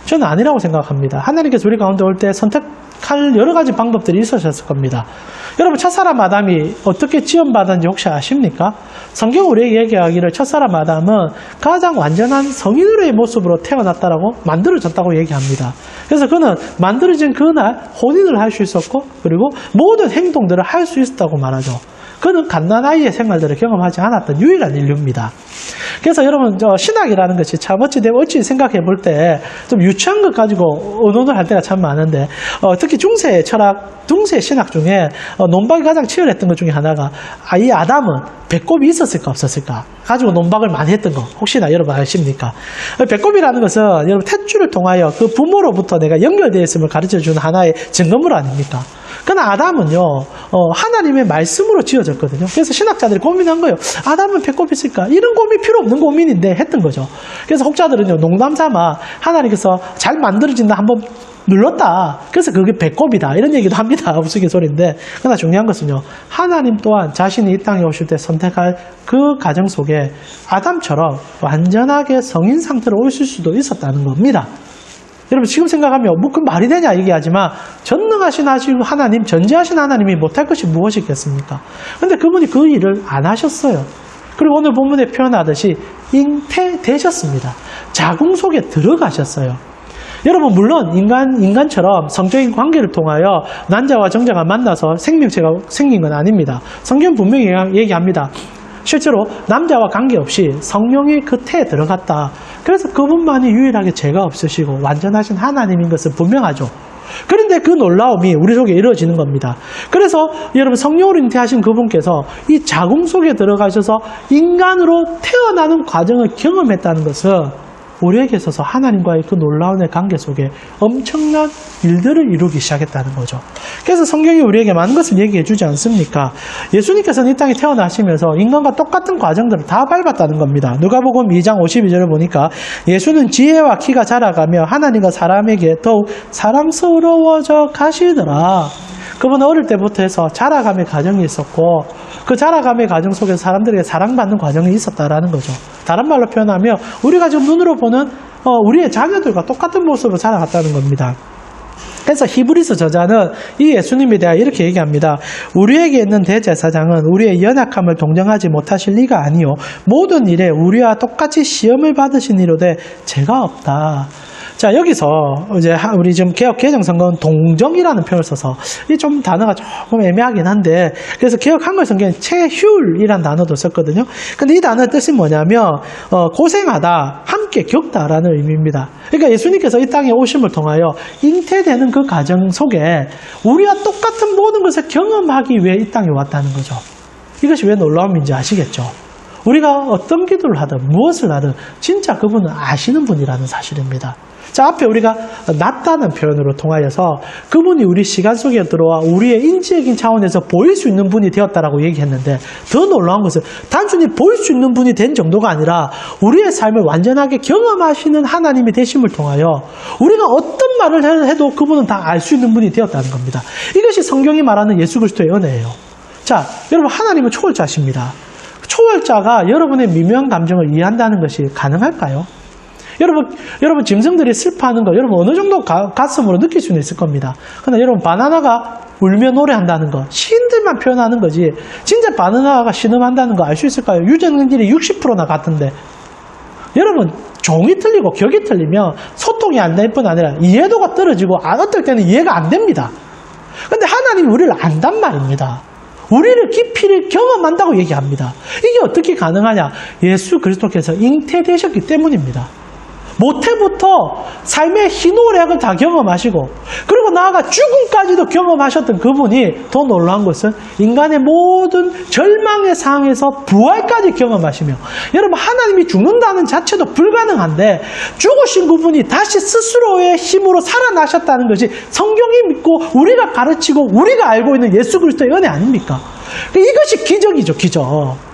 저는 아니라고 생각합니다. 하나님께서 우리 가운데 올 때 선택할 여러 가지 방법들이 있으셨을 겁니다. 여러분, 첫사람 아담이 어떻게 지원받았는지 혹시 아십니까? 성경 우리에게 얘기하기를 첫사람 아담은 가장 완전한 성인으로의 모습으로 태어났다라고 만들어졌다고 얘기합니다. 그래서 그는 만들어진 그날 혼인을 할 수 있었고 그리고 모든 행동들을 할 수 있었다고 말하죠. 그는 갓난아이의 생활들을 경험하지 않았던 유일한 인류입니다. 그래서 여러분, 신학이라는 것이 참 어찌 생각해 볼 때 좀 유치한 것 가지고 의논을 할 때가 참 많은데, 특히 중세 철학, 중세 신학 중에 논박이 가장 치열했던 것 중에 하나가 이 아담은 배꼽이 있었을까 없었을까 가지고 논박을 많이 했던 거 혹시나 여러분 아십니까? 배꼽이라는 것은 여러분 탯줄을 통하여 그 부모로부터 내가 연결되어 있음을 가르쳐주는 하나의 증거물 아닙니까? 그러나 아담은요, 하나님의 말씀으로 지어졌거든요. 그래서 신학자들이 고민한 거예요. 아담은 배꼽이 있을까? 이런 고민 필요 없는 고민인데 했던 거죠. 그래서 혹자들은요, 농담 삼아 하나님께서 잘 만들어진다 한번 눌렀다. 그래서 그게 배꼽이다. 이런 얘기도 합니다. 우스갯소리인데. 그러나 중요한 것은요, 하나님 또한 자신이 이 땅에 오실 때 선택할 그 가정 속에 아담처럼 완전하게 성인 상태로 오실 수도 있었다는 겁니다. 여러분 지금 생각하면 뭐 그 말이 되냐 얘기하지만 전능하신 하나님, 전지하신 하나님이 못할 것이 무엇이겠습니까? 근데 그분이 그 일을 안 하셨어요. 그리고 오늘 본문에 표현하듯이 잉태되셨습니다. 자궁 속에 들어가셨어요. 여러분 물론 인간처럼 성적인 관계를 통하여 난자와 정자가 만나서 생명체가 생긴 건 아닙니다. 성경 분명히 얘기합니다. 실제로 남자와 관계없이 성령이 그 태에 들어갔다. 그래서 그분만이 유일하게 죄가 없으시고 완전하신 하나님인 것은 분명하죠. 그런데 그 놀라움이 우리 속에 이루어지는 겁니다. 그래서 여러분 성령으로 잉태하신 그분께서 이 자궁 속에 들어가셔서 인간으로 태어나는 과정을 경험했다는 것은 우리에게 있어서 하나님과의 그 놀라운 관계 속에 엄청난 일들을 이루기 시작했다는 거죠. 그래서 성경이 우리에게 많은 것을 얘기해 주지 않습니까? 예수님께서는 이 땅에 태어나시면서 인간과 똑같은 과정들을 다 밟았다는 겁니다. 누가복음 2장 52절을 보니까 예수는 지혜와 키가 자라가며 하나님과 사람에게 더욱 사랑스러워져 가시더라. 그분은 어릴 때부터 해서 자라감의 과정이 있었고 그 자라감의 과정 속에서 사람들에게 사랑받는 과정이 있었다라는 거죠. 다른 말로 표현하면 우리가 지금 눈으로 보는 우리의 자녀들과 똑같은 모습으로 자라갔다는 겁니다. 그래서 히브리서 저자는 이 예수님에 대해 이렇게 얘기합니다. 우리에게 있는 대제사장은 우리의 연약함을 동정하지 못하실 리가 아니요 모든 일에 우리와 똑같이 시험을 받으신 이로되 죄가 없다. 자, 여기서 이제 우리 지금 개혁 개정성경은 동정이라는 표현을 써서 이 좀 단어가 조금 애매하긴 한데 그래서 개혁 한글 성경은 체휼이라는 단어도 썼거든요. 근데 이 단어의 뜻이 뭐냐면 고생하다, 함께 겪다라는 의미입니다. 그러니까 예수님께서 이 땅에 오심을 통하여 잉태되는 그 과정 속에 우리와 똑같은 모든 것을 경험하기 위해 이 땅에 왔다는 거죠. 이것이 왜 놀라움인지 아시겠죠? 우리가 어떤 기도를 하든 무엇을 하든 진짜 그분은 아시는 분이라는 사실입니다. 자, 앞에 우리가 낫다는 표현으로 통하여서 그분이 우리 시간 속에 들어와 우리의 인지적인 차원에서 보일 수 있는 분이 되었다라고 얘기했는데 더 놀라운 것은 단순히 보일 수 있는 분이 된 정도가 아니라 우리의 삶을 완전하게 경험하시는 하나님이 되심을 통하여 우리가 어떤 말을 해도 그분은 다 알 수 있는 분이 되었다는 겁니다. 이것이 성경이 말하는 예수 그리스도의 은혜예요. 자, 여러분 하나님은 초월자십니다. 초월자가 여러분의 미묘한 감정을 이해한다는 것이 가능할까요? 여러분 짐승들이 슬퍼하는 거 여러분 어느 정도 가슴으로 느낄 수는 있을 겁니다. 그러나 여러분 바나나가 울며 노래한다는 거 시인들만 표현하는 거지 진짜 바나나가 신음한다는 거 알 수 있을까요? 유전능률이 60%나 같은데 여러분 종이 틀리고 격이 틀리면 소통이 안 될 뿐 아니라 이해도가 떨어지고 어떨 때는 이해가 안 됩니다. 근데 하나님이 우리를 안단 말입니다. 우리를 깊이를 경험한다고 얘기합니다. 이게 어떻게 가능하냐? 예수 그리스도께서 잉태되셨기 때문입니다. 모태부터 삶의 희노애락을 다 경험하시고 그리고 나아가 죽음까지도 경험하셨던 그분이 더 놀라운 것은 인간의 모든 절망의 상황에서 부활까지 경험하시며 여러분 하나님이 죽는다는 자체도 불가능한데 죽으신 그분이 다시 스스로의 힘으로 살아나셨다는 것이 성경이 믿고 우리가 가르치고 우리가 알고 있는 예수 그리스도의 은혜 아닙니까? 이것이 기적이죠, 기적.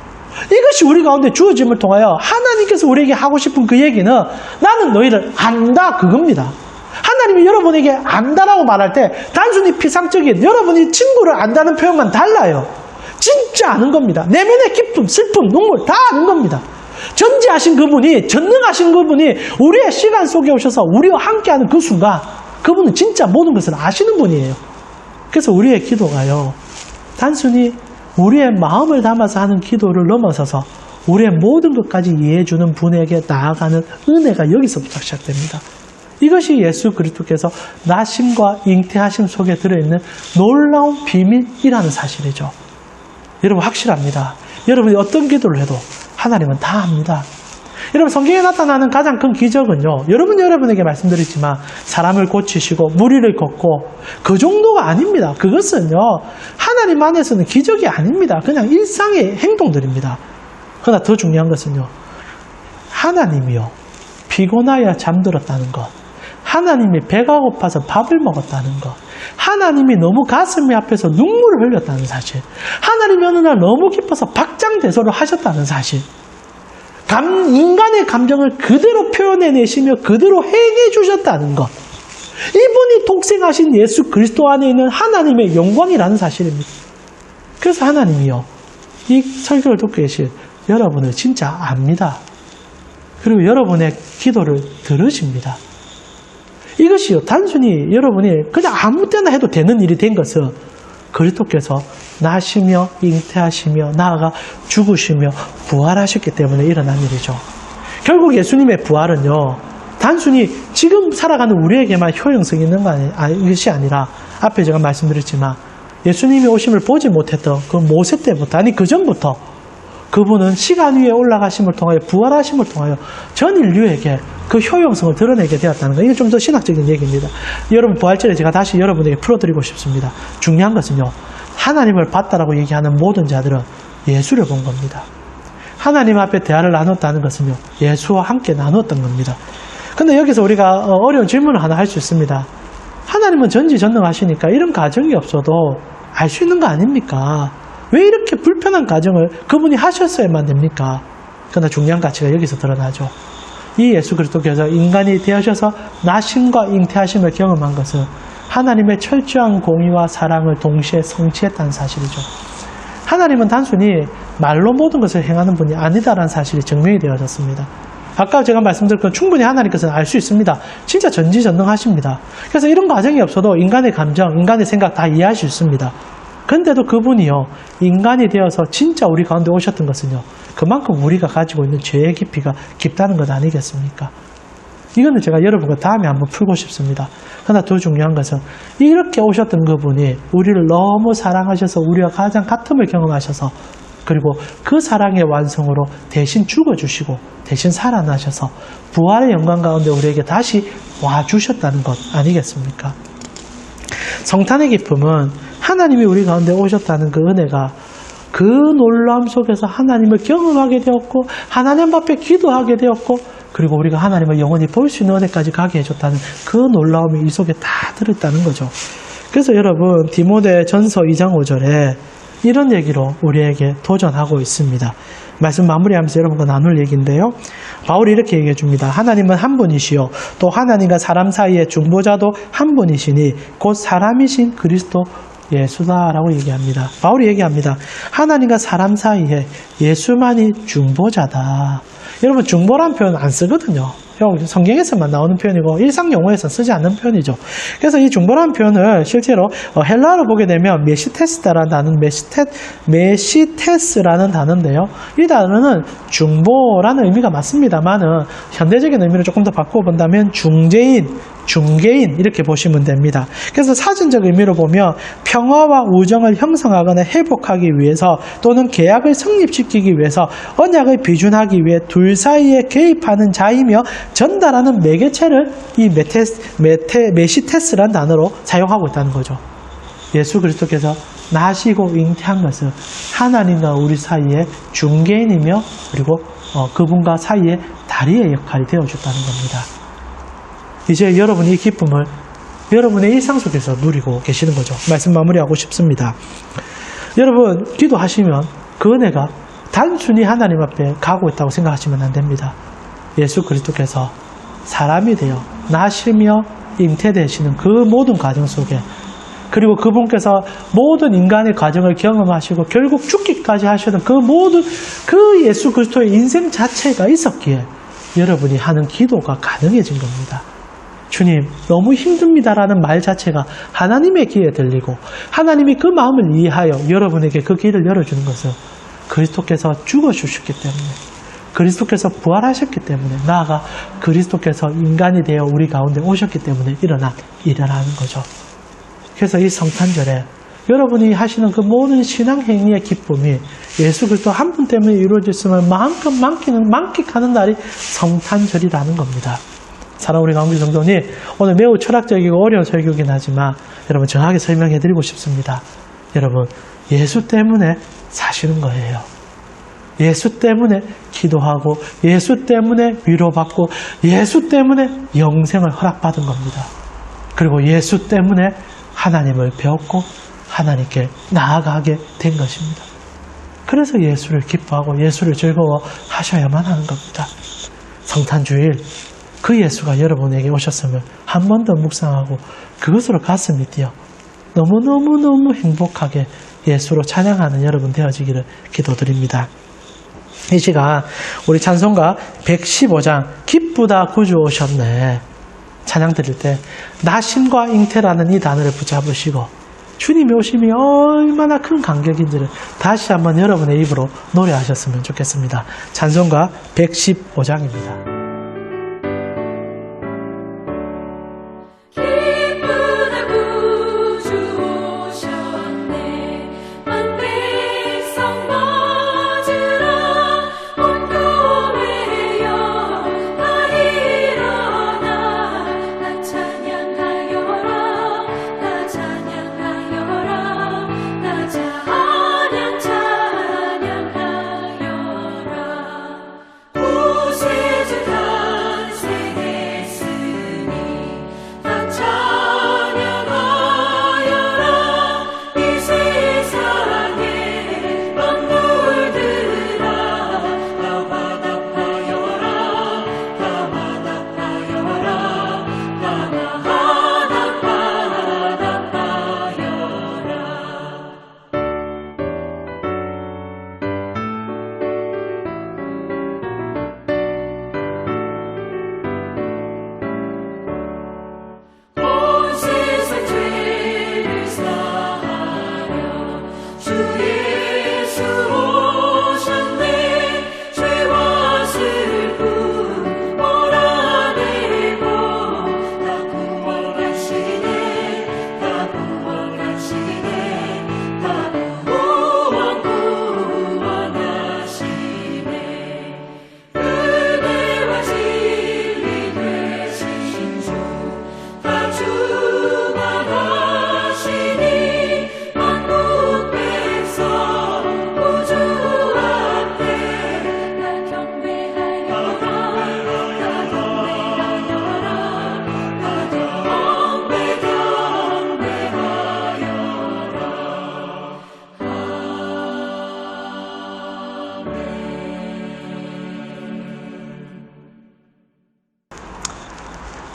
이것이 우리 가운데 주어짐을 통하여 하나님께서 우리에게 하고 싶은 그 얘기는 나는 너희를 안다 그겁니다. 하나님이 여러분에게 안다라고 말할 때 단순히 피상적인 여러분이 친구를 안다는 표현만 달라요. 진짜 아는 겁니다. 내면의 기쁨, 슬픔, 눈물 다 아는 겁니다. 전지하신 그분이 전능하신 그분이 우리의 시간 속에 오셔서 우리와 함께하는 그 순간 그분은 진짜 모든 것을 아시는 분이에요. 그래서 우리의 기도가요 단순히 우리의 마음을 담아서 하는 기도를 넘어서서 우리의 모든 것까지 이해해주는 분에게 나아가는 은혜가 여기서부터 시작됩니다. 이것이 예수 그리스도께서 나심과 잉태하심 속에 들어있는 놀라운 비밀이라는 사실이죠. 여러분 확실합니다. 여러분이 어떤 기도를 해도 하나님은 다 합니다. 여러분 성경에 나타나는 가장 큰 기적은요 여러분에게 말씀드리지만 사람을 고치시고 무리를 걷고 그 정도가 아닙니다. 그것은요 하나님 안에서는 기적이 아닙니다. 그냥 일상의 행동들입니다. 그러나 더 중요한 것은요 하나님이요 피곤하여 잠들었다는 것 하나님이 배가 고파서 밥을 먹었다는 것, 하나님이 너무 가슴이 아파서 눈물을 흘렸다는 사실, 하나님이 어느 날 너무 기뻐서 박장대소를 하셨다는 사실, 인간의 감정을 그대로 표현해내시며 그대로 행해 주셨다는 것, 이분이 독생하신 예수 그리스도 안에 있는 하나님의 영광이라는 사실입니다. 그래서 하나님이요, 이 설교를 듣고 계신 여러분을 진짜 압니다. 그리고 여러분의 기도를 들으십니다. 이것이요, 단순히 여러분이 그냥 아무 때나 해도 되는 일이 된 것은 그리스도께서 나시며 잉태하시며 나아가 죽으시며 부활하셨기 때문에 일어난 일이죠. 결국 예수님의 부활은요, 단순히 지금 살아가는 우리에게만 효용성이 있는 것이 아니라, 앞에 제가 말씀드렸지만 예수님이 오심을 보지 못했던 그 모세 때부터, 아니 그 전부터 그분은 시간 위에 올라가심을 통하여 부활하심을 통하여 전 인류에게 그 효용성을 드러내게 되었다는 것. 이게 좀 더 신학적인 얘기입니다. 여러분 부활절에 제가 다시 여러분에게 풀어드리고 싶습니다. 중요한 것은요, 하나님을 봤다라고 얘기하는 모든 자들은 예수를 본 겁니다. 하나님 앞에 대화를 나눴다는 것은요, 예수와 함께 나눴던 겁니다. 근데 여기서 우리가 어려운 질문을 하나 할 수 있습니다. 하나님은 전지전능하시니까 이런 가정이 없어도 알 수 있는 거 아닙니까? 왜 이렇게 불편한 가정을 그분이 하셨어야만 됩니까? 그러나 중요한 가치가 여기서 드러나죠. 이 예수 그리스도께서 인간이 되어셔서 나심과 잉태하심을 경험한 것은 하나님의 철저한 공의와 사랑을 동시에 성취했다는 사실이죠. 하나님은 단순히 말로 모든 것을 행하는 분이 아니다라는 사실이 증명이 되어졌습니다. 아까 제가 말씀드렸던 충분히 하나님께서는 알 수 있습니다. 진짜 전지전능하십니다. 그래서 이런 과정이 없어도 인간의 감정, 인간의 생각 다 이해할 수 있습니다. 근데도 그분이요, 인간이 되어서 진짜 우리 가운데 오셨던 것은요, 그만큼 우리가 가지고 있는 죄의 깊이가 깊다는 것 아니겠습니까? 이거는 제가 여러분과 다음에 한번 풀고 싶습니다. 그러나 더 중요한 것은 이렇게 오셨던 그분이 우리를 너무 사랑하셔서 우리와 가장 같음을 경험하셔서, 그리고 그 사랑의 완성으로 대신 죽어주시고 대신 살아나셔서 부활의 영광 가운데 우리에게 다시 와주셨다는 것 아니겠습니까? 성탄의 기쁨은 하나님이 우리 가운데 오셨다는 그 은혜가 그 놀라움 속에서 하나님을 경험하게 되었고 하나님 앞에 기도하게 되었고, 그리고 우리가 하나님을 영원히 볼 수 있는 은혜까지 가게 해줬다는 그 놀라움이 이 속에 다 들어있다는 거죠. 그래서 여러분, 디모데 전서 2장 5절에 이런 얘기로 우리에게 도전하고 있습니다. 말씀 마무리하면서 여러분과 나눌 얘기인데요, 바울이 이렇게 얘기해 줍니다. 하나님은 한 분이시요 또 하나님과 사람 사이의 중보자도 한 분이시니 곧 사람이신 그리스도 예수다라고 얘기합니다. 바울이 얘기합니다. 하나님과 사람 사이에 예수만이 중보자다. 여러분, 중보란 표현 안 쓰거든요. 성경에서만 나오는 표현이고 일상 용어에서 쓰지 않는 표현이죠. 그래서 이 중보라는 표현을 실제로 헬라어로 보게 되면 메시테스라는 단어는 메시테스라는 단어인데요. 이 단어는 중보라는 의미가 맞습니다만은 현대적인 의미를 조금 더 바꾸어 본다면 중재인, 중개인 이렇게 보시면 됩니다. 그래서 사전적 의미로 보면 평화와 우정을 형성하거나 회복하기 위해서 또는 계약을 성립시키기 위해서 언약을 비준하기 위해 둘 사이에 개입하는 자이며 전달하는 매개체를 이 메시테스라는 단어로 사용하고 있다는 거죠. 예수 그리스도께서 나시고 잉태한 것은 하나님과 우리 사이에 중개인이며 그리고 그분과 사이에 다리의 역할이 되어줬다는 겁니다. 이제 여러분이 이 기쁨을 여러분의 일상 속에서 누리고 계시는 거죠. 말씀 마무리하고 싶습니다. 여러분, 기도하시면 그 은혜가 단순히 하나님 앞에 가고 있다고 생각하시면 안 됩니다. 예수 그리스도께서 사람이 되어 나시며 잉태되시는 그 모든 과정 속에, 그리고 그분께서 모든 인간의 과정을 경험하시고 결국 죽기까지 하시는 그 모든 그 예수 그리스도의 인생 자체가 있었기에 여러분이 하는 기도가 가능해진 겁니다. 주님, 너무 힘듭니다라는 말 자체가 하나님의 귀에 들리고 하나님이 그 마음을 이해하여 여러분에게 그 길을 열어주는 것은 그리스도께서 죽어주셨기 때문에, 그리스도께서 부활하셨기 때문에, 나아가 그리스도께서 인간이 되어 우리 가운데 오셨기 때문에 일어나는 거죠. 그래서 이 성탄절에 여러분이 하시는 그 모든 신앙 행위의 기쁨이 예수 그리스도 한 분 때문에 이루어졌음을 마음껏 만끽하는 날이 성탄절이라는 겁니다. 사랑하는 우리 강규 성도님, 오늘 매우 철학적이고 어려운 설교이긴 하지만 여러분 정확하게 설명해 드리고 싶습니다. 여러분, 예수 때문에 사시는 거예요. 예수 때문에 기도하고 예수 때문에 위로받고 예수 때문에 영생을 허락받은 겁니다. 그리고 예수 때문에 하나님을 배웠고 하나님께 나아가게 된 것입니다. 그래서 예수를 기뻐하고 예수를 즐거워하셔야만 하는 겁니다. 성탄주일 그 예수가 여러분에게 오셨으면 한 번 더 묵상하고 그것으로 가슴이 뛰어 너무너무너무 행복하게 예수로 찬양하는 여러분 되어지기를 기도드립니다. 이 시간 우리 찬송가 115장 기쁘다 구주 오셨네 찬양 드릴 때 나심과 잉태라는 이 단어를 붙잡으시고 주님이 오심이 얼마나 큰 감격인지를 다시 한번 여러분의 입으로 노래하셨으면 좋겠습니다. 찬송가 115장입니다.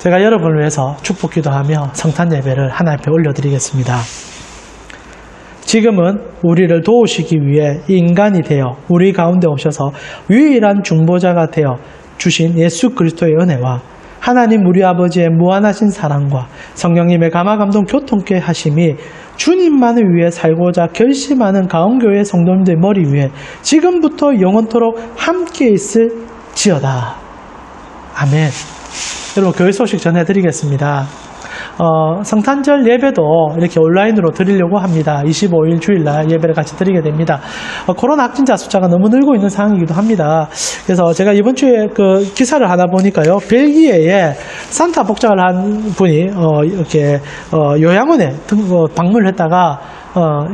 제가 여러분을 위해서 축복 기도하며 성탄 예배를 하나님 앞에 올려드리겠습니다. 지금은 우리를 도우시기 위해 인간이 되어 우리 가운데 오셔서 유일한 중보자가 되어 주신 예수 그리스도의 은혜와 하나님 우리 아버지의 무한하신 사랑과 성령님의 감화감동 교통케 하심이 주님만을 위해 살고자 결심하는 가온교회 성도님들 머리 위에 지금부터 영원토록 함께 있을지어다. 아멘. 여러분 교회 소식 전해드리겠습니다. 성탄절 예배도 이렇게 온라인으로 드리려고 합니다. 25일 주일날 예배를 같이 드리게 됩니다. 코로나 확진자 숫자가 너무 늘고 있는 상황이기도 합니다. 그래서 제가 이번 주에 그 기사를 하나 보니까요, 벨기에에 산타 복장을 한 분이 이렇게 요양원에 방문을 했다가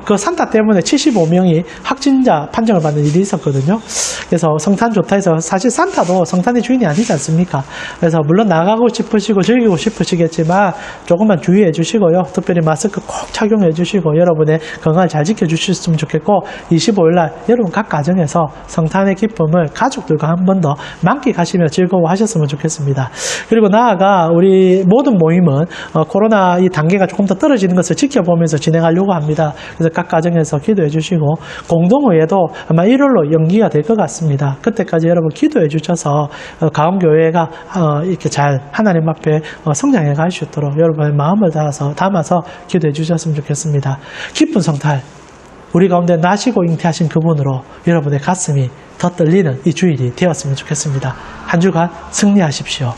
그 산타 때문에 75명이 확진자 판정을 받는 일이 있었거든요. 그래서 성탄 좋다 해서 사실 산타도 성탄의 주인이 아니지 않습니까? 그래서 물론 나가고 싶으시고 즐기고 싶으시겠지만 조금만 주의해 주시고요. 특별히 마스크 꼭 착용해 주시고 여러분의 건강을 잘 지켜 주셨으면 좋겠고 25일날 여러분 각 가정에서 성탄의 기쁨을 가족들과 한 번 더 만끽하시며 즐거워하셨으면 좋겠습니다. 그리고 나아가 우리 모든 모임은 코로나 이 단계가 조금 더 떨어지는 것을 지켜보면서 진행하려고 합니다. 그래서 각 가정에서 기도해 주시고 공동의회도 아마 1월로 연기가 될 것 같습니다. 그때까지 여러분 기도해 주셔서 가온교회가 이렇게 잘 하나님 앞에 성장해 갈 수 있도록 여러분의 마음을 담아서 기도해 주셨으면 좋겠습니다. 기쁜 성탄 우리 가운데 나시고 잉태하신 그분으로 여러분의 가슴이 더 떨리는 이 주일이 되었으면 좋겠습니다. 한 주간 승리하십시오.